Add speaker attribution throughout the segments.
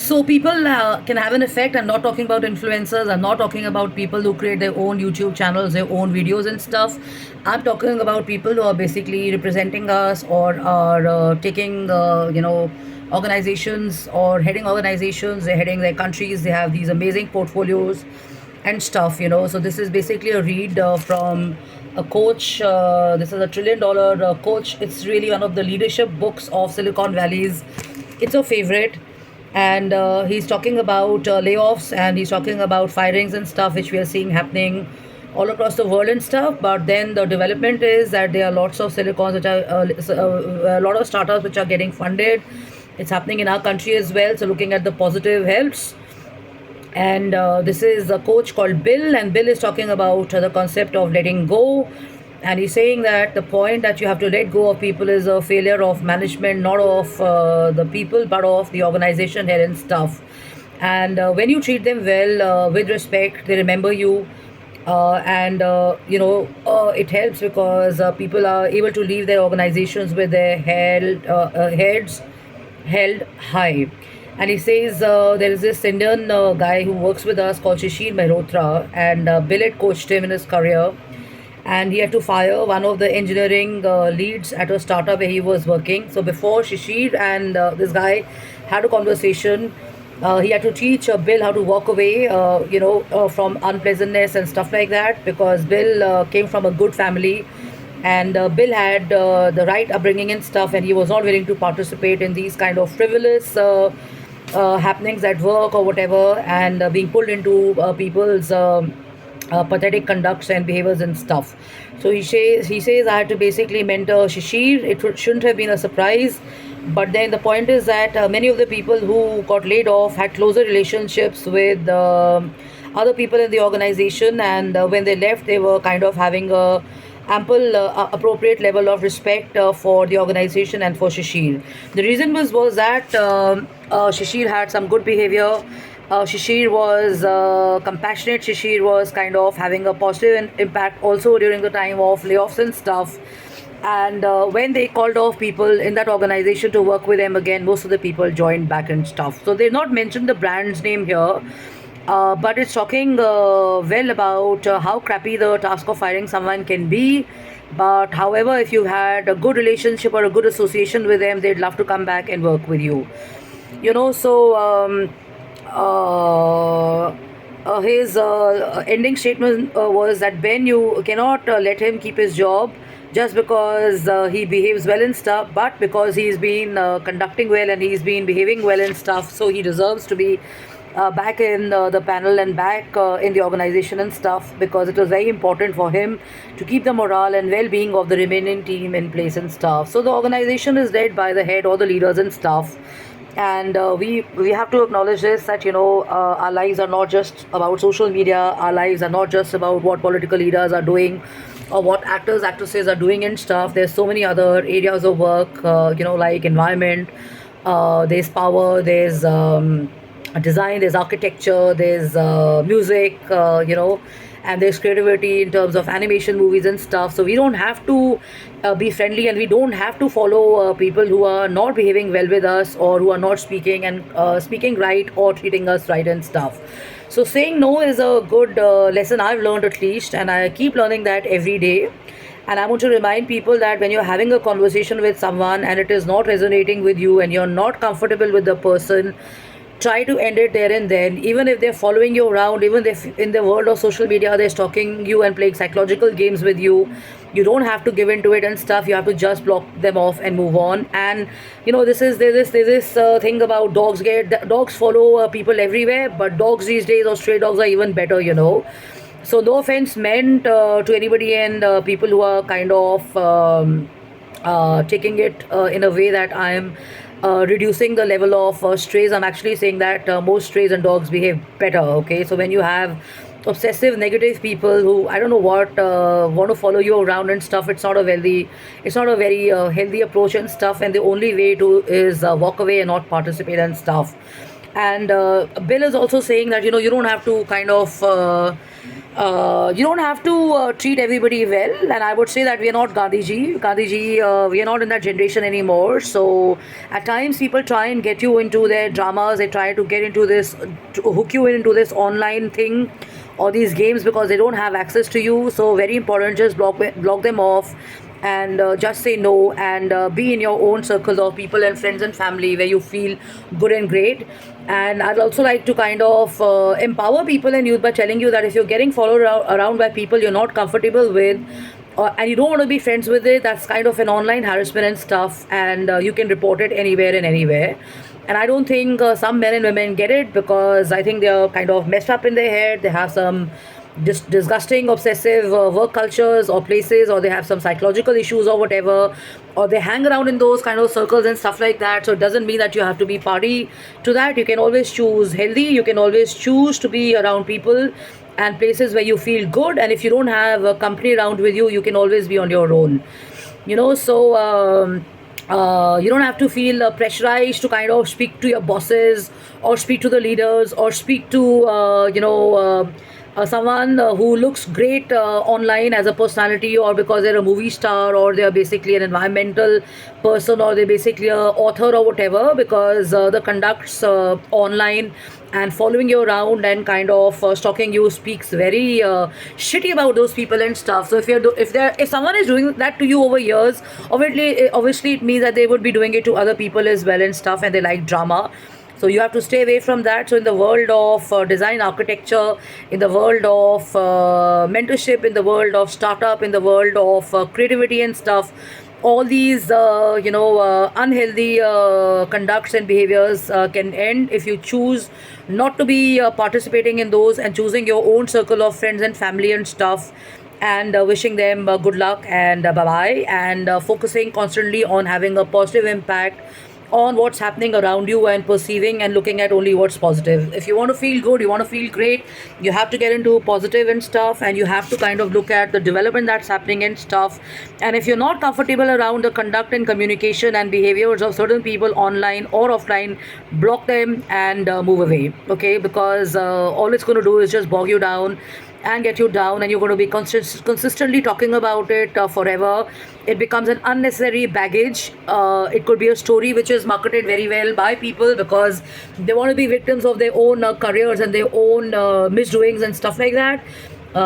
Speaker 1: So people can have an effect. I'm not talking about influencers. I'm not talking about people who create their own YouTube channels, their own videos and stuff. I'm talking about people who are basically representing us or are taking, organizations or heading organizations. They're heading their countries. They have these amazing portfolios and stuff. So this is basically a read from a coach. This is $1 trillion coach. It's really one of the leadership books of Silicon Valley's. It's a favorite, and he's talking about layoffs, and he's talking about firings and stuff which we are seeing happening all across the world and stuff. But then the development is that there are lots of silicons which are a lot of startups which are getting funded. It's happening in our country as well, so looking at the positive helps. And this is a coach called Bill, and Bill is talking about the concept of letting go. And he's saying that the point that you have to let go of people is a failure of management, not of the people, but of the organization here and stuff. And when you treat them well, with respect, they remember you. And it helps because people are able to leave their organizations with their heads held high. And he says there is this Indian guy who works with us called Shishir Mehrotra, and Bill had coached him in his career. And he had to fire one of the engineering leads at a startup where he was working. So before Shishir and this guy had a conversation, he had to teach Bill how to walk away, from unpleasantness and stuff like that, because Bill came from a good family, and Bill had the right upbringing and stuff, and he was not willing to participate in these kind of frivolous happenings at work or whatever, and being pulled into people's pathetic conducts and behaviors and stuff. So he says I had to basically mentor Shishir. Shouldn't have been a surprise, but then the point is that many of the people who got laid off had closer relationships with other people in the organization, and when they left, they were kind of having a ample appropriate level of respect for the organization and for Shishir. The reason was that Shishir had some good behavior. Shishir was compassionate. Shishir was kind of having a positive impact also during the time of layoffs and stuff. And when they called off people in that organization to work with them again, most of the people joined back and stuff. So they've not mentioned the brand's name here. But it's talking well about how crappy the task of firing someone can be. But however, if you had a good relationship or a good association with them, they'd love to come back and work with you. His ending statement was that Ben, you cannot let him keep his job just because he behaves well and stuff, but because he's been conducting well and he's been behaving well and stuff, so he deserves to be back in the panel and back in the organization and stuff, because it was very important for him to keep the morale and well-being of the remaining team in place and stuff. So the organization is led by the head or the leaders and stuff, and we have to acknowledge this, that our lives are not just about social media. Our lives are not just about what political leaders are doing or what actors actresses are doing and stuff. There's so many other areas of work, like environment, there's power, there's design, there's architecture, there's music, and there's creativity in terms of animation, movies and stuff. So we don't have to be friendly, and we don't have to follow people who are not behaving well with us, or who are not speaking right or treating us right and stuff. So saying no is a good lesson I've learned, at least, and I keep learning that every day. And I want to remind people that when you're having a conversation with someone and it is not resonating with you and you're not comfortable with the person, try to end it there and then. Even if they're following you around, even if in the world of social media they're stalking you and playing psychological games with you, you don't have to give in to it and stuff. You have to just block them off and move on. And there's this thing about dogs follow people everywhere, but dogs these days, or stray dogs, are even better. So no offense meant to anybody, and people who are kind of taking it in a way that I'm reducing the level of strays. I'm actually saying that most strays and dogs behave better. Okay, so when you have obsessive negative people who, I don't know what, want to follow you around and stuff, it's not a very healthy approach and stuff, and the only way to is walk away and not participate and stuff. And Bill is also saying that, you don't have to kind of you don't have to treat everybody well. And I would say that we are not Gandhiji, we are not in that generation anymore. So at times people try and get you into their dramas, they try to get into this, to hook you into this online thing or these games, because they don't have access to you. So very important, just block them off, and just say no, and be in your own circle of people and friends and family where you feel good and great. And I'd also like to kind of empower people and youth by telling you that if you're getting followed around by people you're not comfortable with, and you don't want to be friends with it, that's kind of an online harassment and stuff, and you can report it anywhere and anywhere. And I don't think some men and women get it, because I think they're kind of messed up in their head. They have some disgusting, obsessive work cultures or places, or they have some psychological issues or whatever, or they hang around in those kind of circles and stuff like that. So it doesn't mean that you have to be party to that. You can always choose healthy. You can always choose to be around people and places where you feel good. And if you don't have a company around with you, you can always be on your own. So. You don't have to feel pressurized to kind of speak to your bosses or speak to the leaders or speak to someone who looks great online as a personality, or because they're a movie star, or they're basically an environmental person, or they're basically a author or whatever, because the conducts online and following you around and kind of stalking you speaks very shitty about those people and stuff. So if someone is doing that to you over years, obviously it means that they would be doing it to other people as well and stuff, and they like drama. So you have to stay away from that. So in the world of design architecture, in the world of mentorship, in the world of startup, in the world of creativity and stuff, all these unhealthy conducts and behaviors can end if you choose not to be participating in those, and choosing your own circle of friends and family and stuff, and wishing them good luck and bye bye, and focusing constantly on having a positive impact on what's happening around you, and perceiving and looking at only what's positive. If you want to feel good, you want to feel great, you have to get into positive and stuff, and you have to kind of look at the development that's happening and stuff. And if you're not comfortable around the conduct and communication and behaviors of certain people online or offline, block them and move away, okay? Because all it's going to do is just bog you down and get you down, and you're going to be consistently talking about it forever. It becomes an unnecessary baggage. It could be a story which is marketed very well by people because they want to be victims of their own careers and their own misdoings and stuff like that.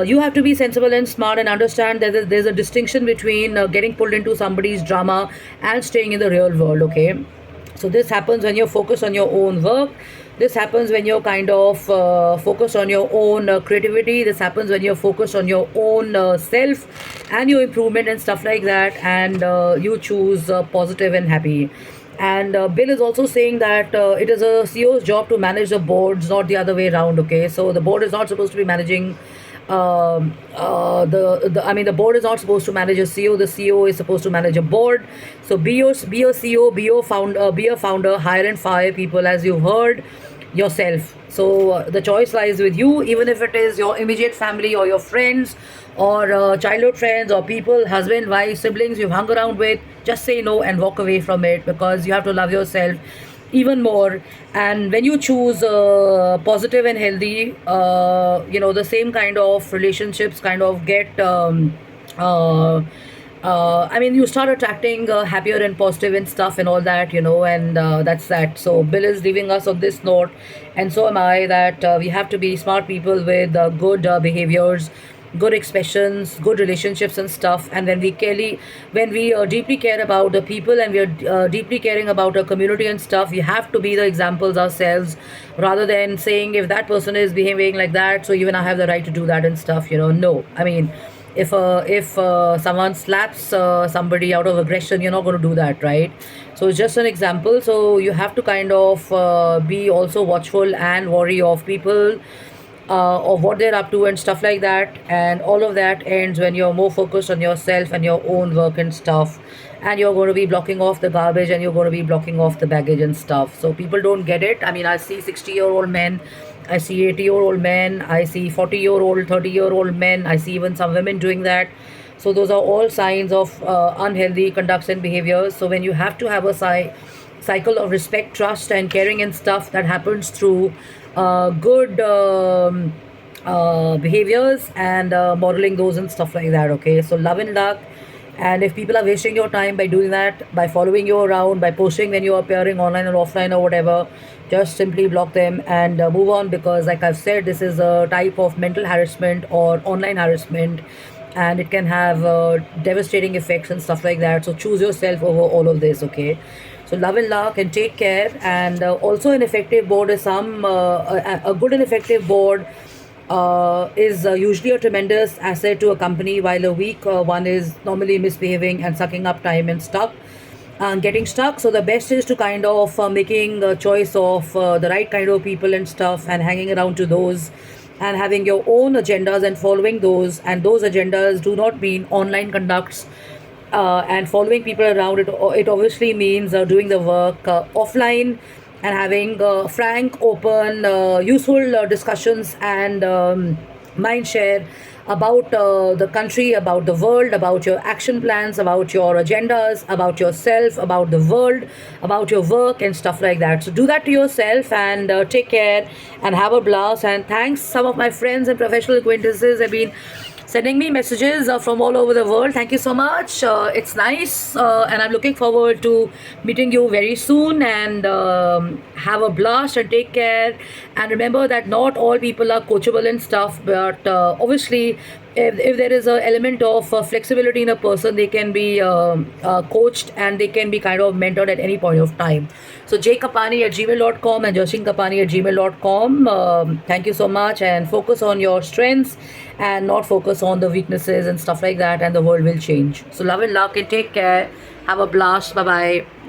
Speaker 1: You have to be sensible and smart and understand that there's a distinction between getting pulled into somebody's drama and staying in the real world, okay? So this happens when you're focused on your own work. This happens when you're kind of focused on your own creativity. This happens when you're focused on your own self and your improvement and stuff like that. And you choose positive and happy. And Bill is also saying that it is a CEO's job to manage the boards, not the other way around. Okay, so the board is not supposed to be managing. The board is not supposed to manage a CEO. The CEO is supposed to manage a board. So be a CEO, be a founder, hire and fire people, as you've heard yourself. So the choice lies with you, even if it is your immediate family or your friends or childhood friends or people, husband, wife, siblings you've hung around with. Just say no and walk away from it, because you have to love yourself even more. And when you choose positive and healthy, the same kind of relationships kind of get you start attracting happier and positive and stuff and all that, and that's that. So Bill is leaving us on this note, and so am I, that we have to be smart people with good behaviors, good expressions, good relationships and stuff. And when we deeply care about the people, and we are deeply caring about our community and stuff, we have to be the examples ourselves, rather than saying if that person is behaving like that, so even I have the right to do that and stuff. No, I mean, if someone slaps somebody out of aggression, you're not going to do that, right? So it's just an example. So you have to kind of be also watchful and worry of people, of what they're up to and stuff like that. And all of that ends when you're more focused on yourself and your own work and stuff, and you're going to be blocking off the garbage, and you're going to be blocking off the baggage and stuff. So people don't get it. I mean, I see 60-year-old men, I see 80-year-old men, I see 40-year-old, 30-year-old men, I see even some women doing that. So those are all signs of unhealthy conducts and behaviors. So when you have to have cycle of respect, trust, and caring and stuff that happens through good behaviors and modeling those and stuff like that. Okay, so love and luck. And if people are wasting your time by doing that, by following you around, by posting when you're appearing online or offline or whatever, just simply block them and move on, because, like I've said, this is a type of mental harassment or online harassment, and it can have devastating effects and stuff like that. So choose yourself over all of this, okay? So love and luck and take care. And also, an effective board is a good and effective board is usually a tremendous asset to a company, while a weak one is normally misbehaving and sucking up time and stuck, getting stuck. So the best is to kind of making a choice of the right kind of people and stuff, and hanging around to those, and having your own agendas and following those. And those agendas do not mean online conducts and following people around. It obviously means doing the work offline, and having frank, open, useful discussions and mind share about the country, about the world, about your action plans, about your agendas, about yourself, about the world, about your work and stuff like that. So do that to yourself, and take care and have a blast. And thanks, some of my friends and professional acquaintances have been sending me messages from all over the world. Thank you so much. It's nice, and I'm looking forward to meeting you very soon. And have a blast and take care. And remember that not all people are coachable and stuff, but obviously, if there is an element of flexibility in a person, they can be coached, and they can be kind of mentored at any point of time. So jkapani@gmail.com and joshinkapani@gmail.com. Thank you so much, and focus on your strengths and not focus on the weaknesses and stuff like that, and the world will change. So love and luck and take care. Have a blast. Bye bye.